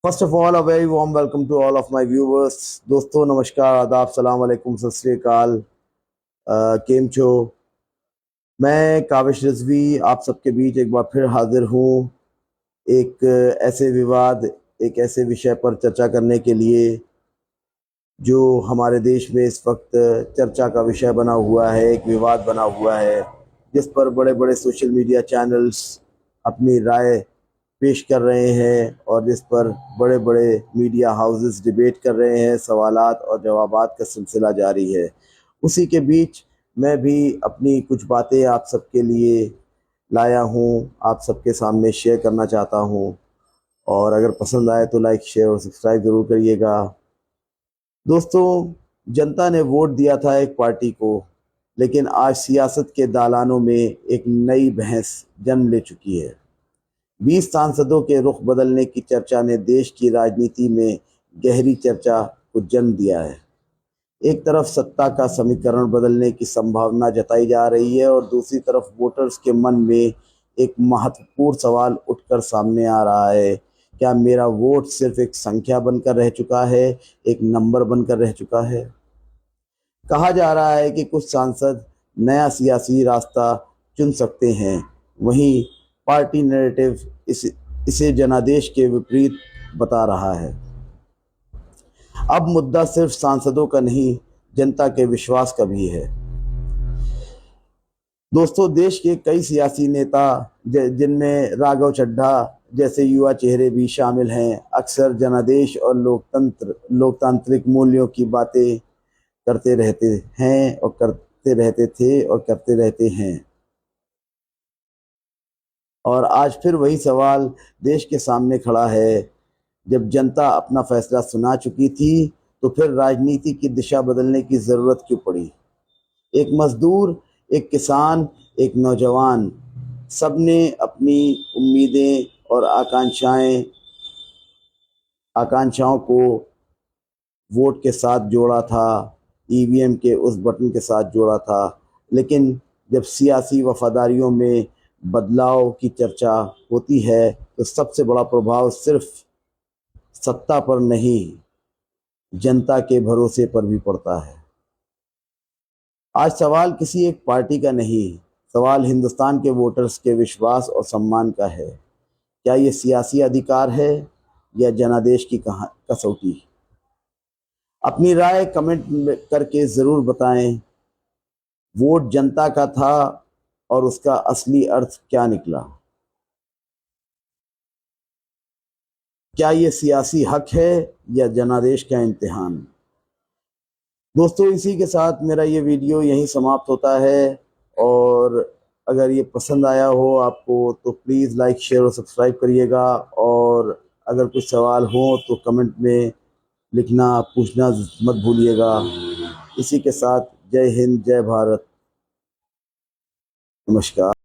First of all a very warm welcome to all of my viewers. दोस्तों नमस्कार, आदाब, सलाम अलैकुम, सत श्री अकाल। केम छो। मैं काविश रिजवी आप सबके बीच एक बार फिर हाजिर हूँ। एक ऐसे विवाद, एक ऐसे विषय पर चर्चा करने के लिए जो हमारे देश में इस वक्त चर्चा का विषय बना हुआ है, एक विवाद बना हुआ है, जिस पर बड़े बड़े सोशल मीडिया चैनल्स अपनी राय पेश कर रहे हैं और जिस पर बड़े बड़े मीडिया हाउसेस डिबेट कर रहे हैं। सवालात और जवाबात का सिलसिला जारी है। उसी के बीच मैं भी अपनी कुछ बातें आप सबके लिए लाया हूँ, आप सबके सामने शेयर करना चाहता हूँ। और अगर पसंद आए तो लाइक, शेयर और सब्सक्राइब ज़रूर करिएगा। दोस्तों, जनता ने वोट दिया था एक पार्टी को, लेकिन आज सियासत के दालानों में एक नई बहस जन्म ले चुकी है। 20 सांसदों के रुख बदलने की चर्चा ने देश की राजनीति में गहरी चर्चा को जन्म दिया है। एक तरफ सत्ता का समीकरण बदलने की संभावना जताई जा रही है और दूसरी तरफ वोटर्स के मन में एक महत्वपूर्ण सवाल उठकर सामने आ रहा है। क्या मेरा वोट सिर्फ एक संख्या बनकर रह चुका है, एक नंबर बनकर रह चुका है? कहा जा रहा है कि कुछ सांसद नया सियासी रास्ता चुन सकते हैं, वहीं पार्टी नैरेटिव इसे जनादेश के विपरीत बता रहा है। अब मुद्दा सिर्फ सांसदों का नहीं, जनता के विश्वास का भी है। दोस्तों, देश के कई सियासी नेता जिनमें राघव चड्ढा जैसे युवा चेहरे भी शामिल हैं, अक्सर जनादेश और लोकतांत्रिक मूल्यों की बातें करते रहते हैं और करते रहते थे और करते रहते हैं। और आज फिर वही सवाल देश के सामने खड़ा है। जब जनता अपना फैसला सुना चुकी थी, तो फिर राजनीति की दिशा बदलने की ज़रूरत क्यों पड़ी? एक मजदूर, एक किसान, एक नौजवान, सबने अपनी उम्मीदें और आकांक्षाओं को वोट के साथ जोड़ा था, ईवीएम के उस बटन के साथ जोड़ा था। लेकिन जब सियासी वफादारियों में बदलाव की चर्चा होती है, तो सबसे बड़ा प्रभाव सिर्फ सत्ता पर नहीं, जनता के भरोसे पर भी पड़ता है। आज सवाल किसी एक पार्टी का नहीं, सवाल हिंदुस्तान के वोटर्स के विश्वास और सम्मान का है। क्या ये सियासी अधिकार है या जनादेश की कसौटी? अपनी राय कमेंट करके ज़रूर बताएं। वोट जनता का था और उसका असली अर्थ क्या निकला? क्या ये सियासी हक है या जनादेश का इम्तिहान? दोस्तों, इसी के साथ मेरा ये वीडियो यहीं समाप्त होता है। और अगर ये पसंद आया हो आपको तो प्लीज़ लाइक, शेयर और सब्सक्राइब करिएगा। और अगर कुछ सवाल हो तो कमेंट में लिखना, पूछना मत भूलिएगा। इसी के साथ जय हिंद, जय भारत, नमस्कार।